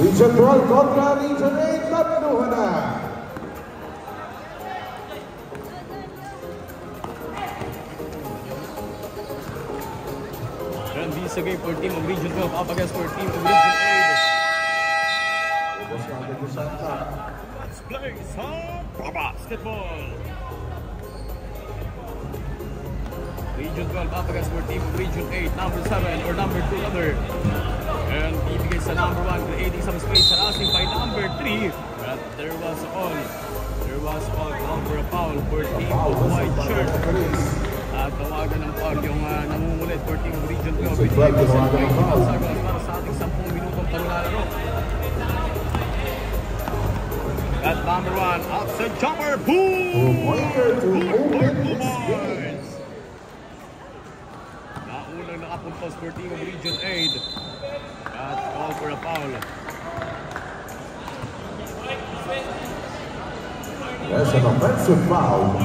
Region 12 kontra Region 8, tatluhan na. And this game for team of Region 12 up against for team of Region 8. Let's play some basketball. Region 12 up against for team of Region 8, number 7 or number 2 rather. And ibigay sa number 1, creating some space sa asking by number 3. But there was all call for a foul for team of white shirt. At tawagan ng foul yung nangungulit for team of Region 12. Ibigay sa 20 seconds para sa ating 10 minutong paglalaro. At number 1, outside jumper, boom! Naunang nakapuntos for team of Region 8. At call for a foul. There's an offensive foul.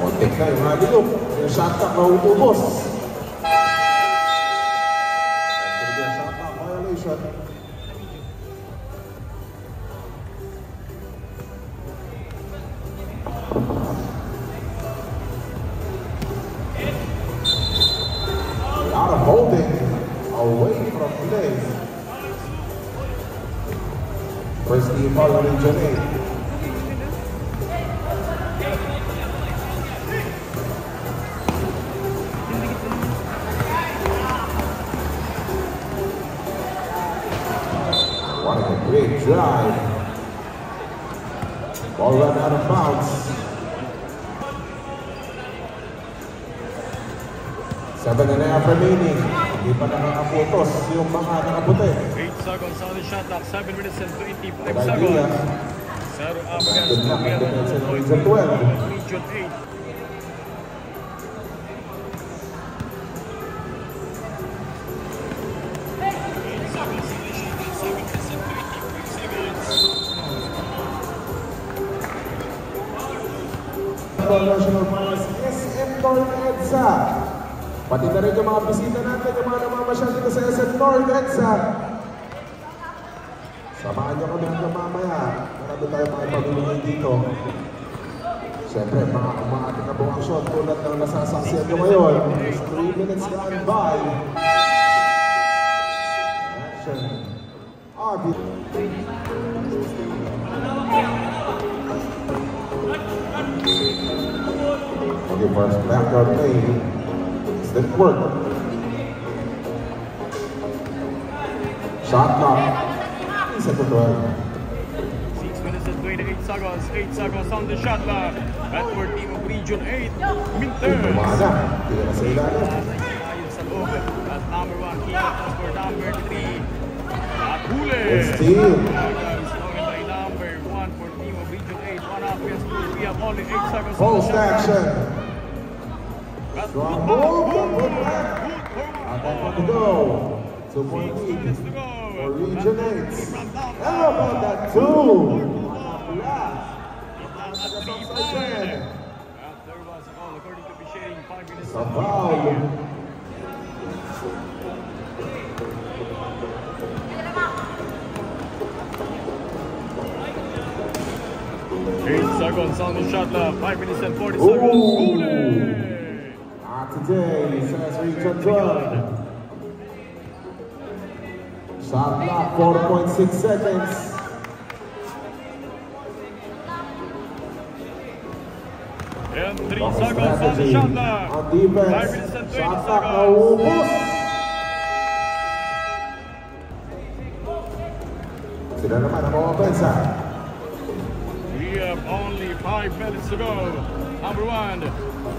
Kontik na yung mga dilok. Yung shot clock na utubos. Yung shot clock violation. Holding away from play. First team foul on Region 8. What a great drive. Ball run out of bounds. 7.5 remaining. Hindi pa nakakaputos yung mga nakaputi. 8 seconds on the shot clock. 7 minutes and 25 seconds. Zero up against Region 12. Region 8. National Finals SM North EDSA. Pati na rin yung mga bisita natin, yung mga namamasyal dito sa SM North EDSA. Samahan niyo kami hanggang mamaya. Marami tayo mga pamilingin dito. Siyempre, mga ating nabuang aksyon tulad ng nasasaksiyan nyo ngayon. 3 minutes gone by. Action. Arby. Okay, first backyard play. Didn't work. Shot clock. Isa to 12. 6 minutes and 28 seconds. 8 seconds on the shot clock. At for team of Region 8, Minters. Umana. Hindi na sa ilalim. Sa loob. At number 1, key up for number 3. At huli. Steal. By number 1 for team of Region 8. 1 up against 2. We have only 8 seconds on the Post shot action. clock. Strong move. Good back. Attack to go. 2 point lead for Region 8. How about that 2? At 3 point. There was a goal according to officiating 5 minutes. A foul. Seconds on the shot clock. 5 minutes and 40 seconds. Not today, says Region 12. Shot clock, 4.6 seconds. And 3 seconds on the shot clock. On defense. 5 minutes and 20 Shot clock, seconds. Sila naman ang offensa. We have only 5 minutes to go. Number 1.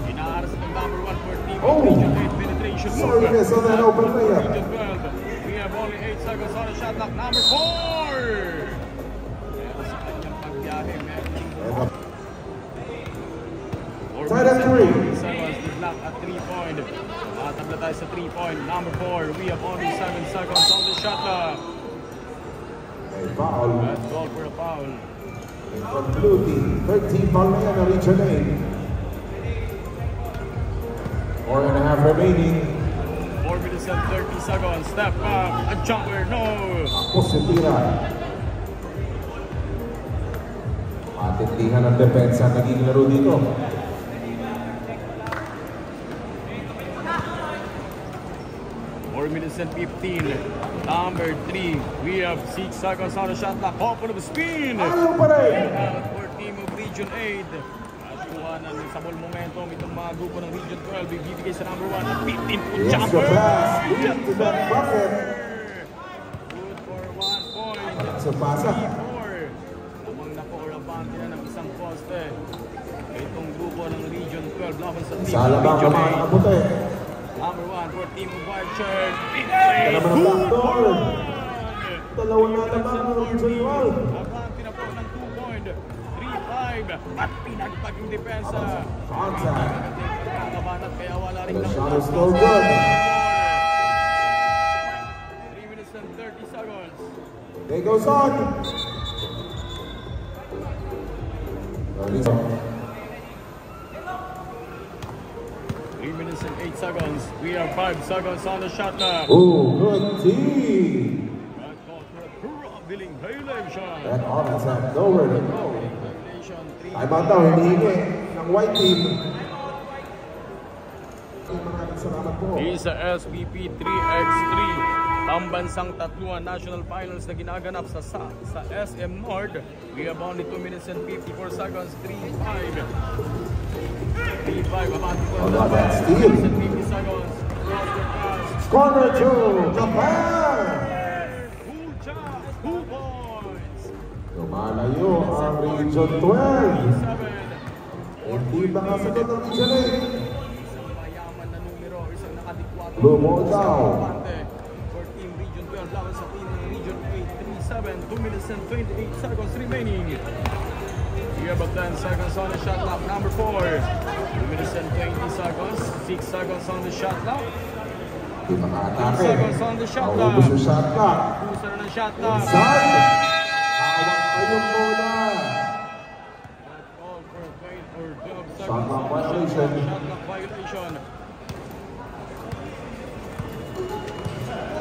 Inaaras ng number 1 for team of Region 8 penetration move. Sorry, miss on that open layup. Region 12. We have only 8 seconds on the shot clock. Number 4. Pero sa kanyang pagbiyahe, Tied at 3. Seconds to block at 3-point. Tabla tayo sa 3-point. Number 4. We have only 7 seconds on the shot clock. A foul. That's called for a foul. From blue team, 13 foul na yan na Region 8. 4.5 remaining. 4 minutes and 30 seconds. Step back. A jumper. No. Ako si Tira. Matindihan ang depensa naging laro dito. 4 minutes and 15. Number 3. We have 6 seconds on the shot clock. Couple of spin. Ayaw pa rin. For team of Region 8. At kuha na ng sabol momentum itong mga grupo ng Region 12. Ibibigay sa number 1 at 15-foot jumper. Yes, to that bucket. Good for 1 point. Sa pasa. 3-4. Namang napo-orabante na ng isang poste. Itong grupo ng Region 12 laban sa team Sa ng alabang Region ka mga kaputi. 8. Number 1 for team of White Shirt. Ito naman ang backdoor. Dalawa na naman ang Region 12. Abante na po ng 2-point. 3-5. At pinagpag yung depensa. Contact. Kakabanat kaya wala rin The ng shot is still good. 3 minutes and 30 seconds. They goes on. 3 minutes and 8 seconds. We are 5 seconds on the shot clock. Oh, good team. That calls for a throw-billing violation. That offense had nowhere to go. Violation 3. Ay ba daw, hinihingi ng white team. Maraming salamat po. He's a SBP 3x3. Pambansang tatluan national finals na ginaganap sa SM North. We have only 2 minutes and 54 seconds. 3-5. 3-5. Abante po. Oh, not that steal. 2 minutes and 50 seconds. Cross the pass. Corner 2, Japan. Full chance. 2 points. Lumalayo ang Region 12. 7. Hindi ba kasagot ang Region 8? Isang mayaman na numero. Isang nakadikwato. Lumo daw. For team Region 12 laban sa team ng Region 8. 3-7. 2 minutes and 28 seconds remaining. You have a 10 seconds on the shot clock. Number 4. 2 minutes and 20 seconds. 6 seconds on the shot clock. Di makaatake. 2 seconds on the shot clock. Maubos yung shot clock. Pusa na ng shot clock. Inside. Hawak ayun muna. Call for 12 or 12 seconds Shot clock on the violation. shot clock violation.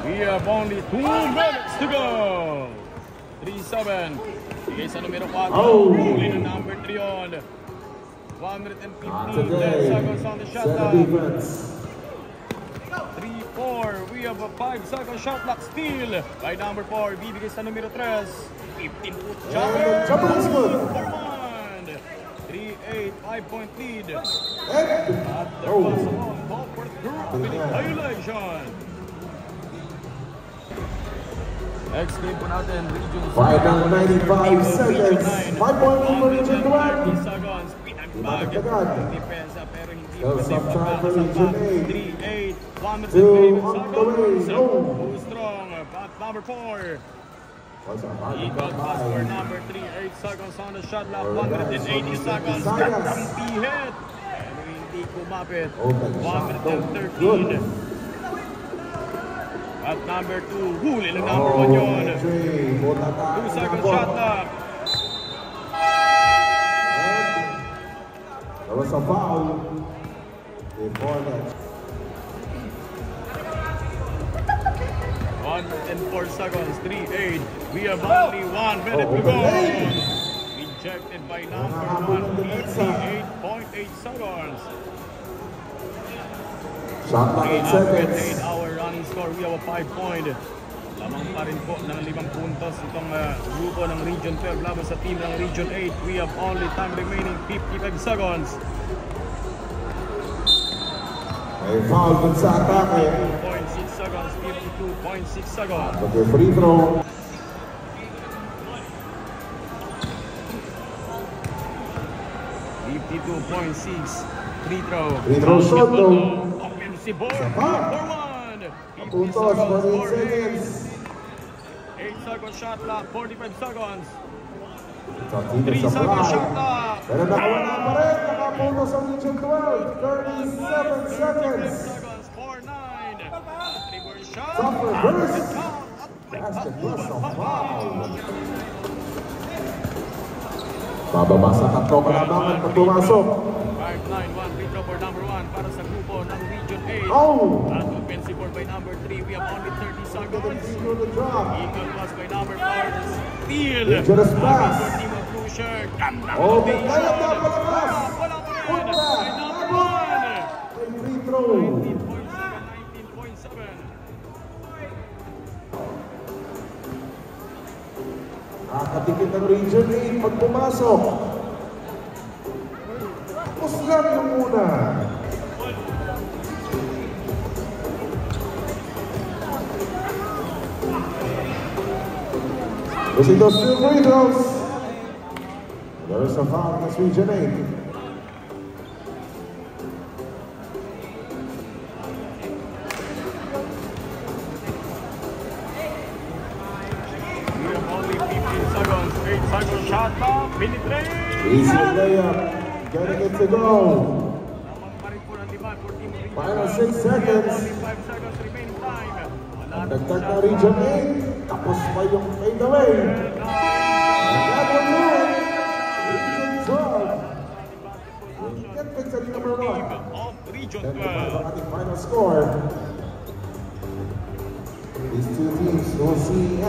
We have only 2 minutes to go. 3-7. Sige sa numero 4. Oh. Huli na number 3 on. 1 minute and 15. Not 10 today. seconds on the shot Set clock. defense. 3-4. We have a 5-second shot clock steal by number 4. Bibigay sa numero 3. 15-foot jumper. Jumper is good. For 1. 3-8. 5-point lead. And, At there was a oh, call for throw-billing violation. Next game po natin, Region 7. 5 seconds. 5-point lead for Region 12. 30 seconds. Pinagbag. Agad. Depensa pero hindi Still pwede some time for Region 8. 3-8. 1 minute Two and 30 on the way. seconds. Go. Too strong. At number 4. was a hard Eagle pass for combine. number 3. 8 seconds on the shot clock. Alright, 1 minute and 80 so seconds. Visayas. Kakampi hit. Pero hindi kumapit. Open 1 shot. minute and Good. 13. At number 2, huli ng number 1 yun. 2 second shot clock. There was a foul before that. 1 minute and 4 seconds, 3-8. We have only 1 minute to go. Rejected by number 1, 88.8 seconds. Shot clock 8 seconds. 8-hour running score, we have a 5-point. Lamang pa rin po ng 5 puntos itong grupo ng Region 12 laban sa team ng Region 8. We have only time remaining 55 seconds. May foul dun sa atake. 2.6 seconds, 52.6 seconds. But the free throw. 52.6 free throw. Free throw shot though. Offensive board. Isa 2 pa. for 1. 50 Puntos for 8 for seconds. 8 second shot clock, 45 seconds. 3 3 second shot clock. Pero nakawala pa rin. Nakapuntos ang Region 12. 37 seconds. Seconds for 9. Reverse shot. Top reverse. Count. Basket plus a foul. Bababa sa tatlo kalabangan pag pumasok. 5-9-1 free throw for number 1 para sa grupo ng Region 8. Oh! At offensive board by number 3. We have only 30 seconds. The drop. Eagle pass by number 4. Steal. Dangerous pass. For team of Cruiser. Ganda Oh, rotation. kaya na palakas. Wala pa rin. Punta. By number 1. May free throw. 19.7. Nakakatikit ng Region 8 pag pumasok. Tapos lang yung muna. Using those two free throws. There's a foul against Region 8. Second shot clock, penetrate! Easy layup, getting it to go. Final 6 seconds. Only 5 seconds remaining time. Dagdag na Region 8. Tapos pa yung fade away. And that will do it. Region 12. Will get victory number 1. Of Region 10-5 12. ang ating final score. These two teams will see